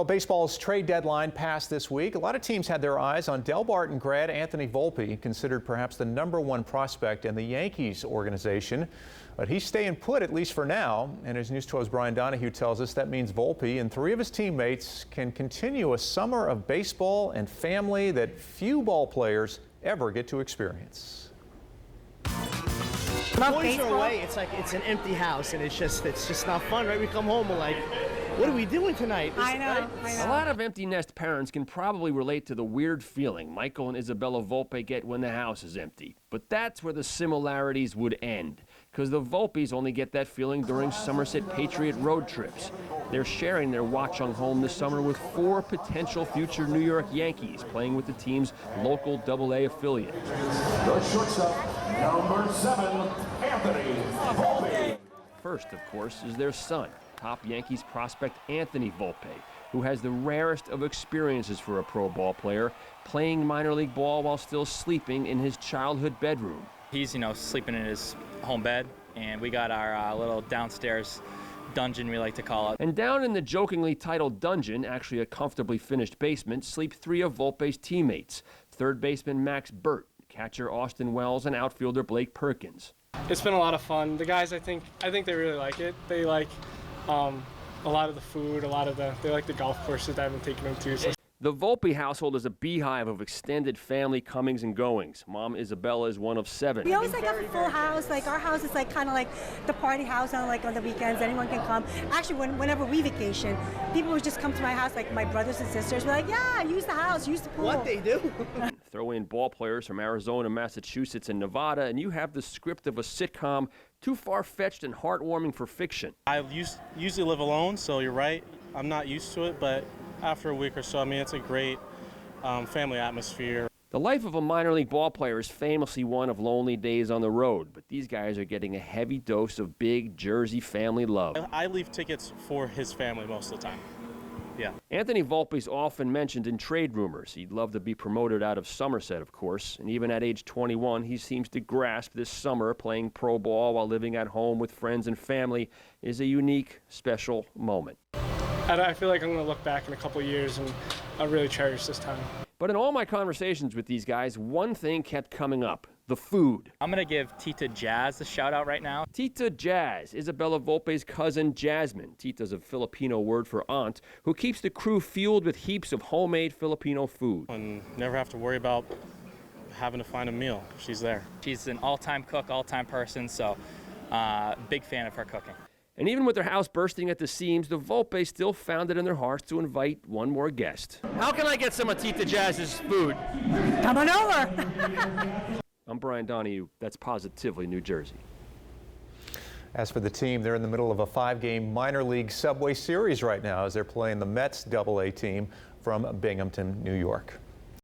Baseball's trade deadline passed this week. A lot of teams had their eyes on Delbarton grad Anthony Volpe, considered perhaps the #1 prospect in the Yankees organization. But he's staying put, at least for now. And as News 12's Brian Donahue tells us, that means Volpe and 3 of his teammates can continue a summer of baseball and family that few ball players ever get to experience. Boys are away, it's like it's an empty house, and it's just not fun, right? We come home, we're like, what are we doing tonight? I know. A lot of empty nest parents can probably relate to the weird feeling Michael and Isabella Volpe get when the house is empty. But that's where the similarities would end, because the Volpes only get that feeling during Somerset Patriot road trips. They're sharing their Watchung home this summer with 4 potential future New York Yankees playing with the team's local AA affiliate. The shortstop, #7, Anthony Volpe. First, of course, is their son, top Yankees prospect Anthony Volpe, who has the rarest of experiences for a pro ball player, playing minor league ball while still sleeping in his childhood bedroom. He's, sleeping in his home bed, and we got our little downstairs dungeon, we like to call it. And down in the jokingly titled dungeon, actually a comfortably finished basement, sleep 3 of Volpe's teammates, third baseman Max BURT, catcher Austin Wells, and outfielder Blake Perkins. It's been a lot of fun. The guys, I think they really like it. They like a lot of the food, they like the golf courses that I've been taking them to. So. The Volpe household is a beehive of extended family comings and goings. Mom Isabella is one of 7. We always have a full house. Like our house is kind of like the party house on the weekends. Anyone can come. Actually, whenever we vacation, people would just come to my house. Like my brothers and sisters were like, yeah, use the house, use the pool. What they do? Throw in ball players from Arizona, Massachusetts, and Nevada, and you have the script of a sitcom too far-fetched and heartwarming for fiction. I usually live alone, so you're right. I'm not used to it, but after a week or so, it's a great family atmosphere. The life of a minor league ball player is famously one of lonely days on the road, but these guys are getting a heavy dose of big Jersey family love. I leave tickets for his family most of the time. Yeah. Anthony Volpe's often mentioned in trade rumors. He'd love to be promoted out of Somerset, of course, and even at age 21, he seems to grasp this summer playing pro ball while living at home with friends and family is a unique, special moment. I feel like I'm going to look back in a couple of years and I'll really cherish this time. But in all my conversations with these guys, one thing kept coming up: the food. I'm going to give Tita Jazz a shout out right now. Tita Jazz, Isabella Volpe's cousin Jasmine. Tita's a Filipino word for aunt, who keeps the crew fueled with heaps of homemade Filipino food. And never have to worry about having to find a meal. She's there. She's an all-time cook, all-time person, so big fan of her cooking. And even with their house bursting at the seams, the Volpes still found it in their hearts to invite one more guest. How can I get some of Tita Jazz's food? Come on over. I'm Brian Donahue. That's Positively New Jersey. As for the team, they're in the middle of a 5-game minor league Subway Series right now as they're playing the Mets AA team from Binghamton, New York.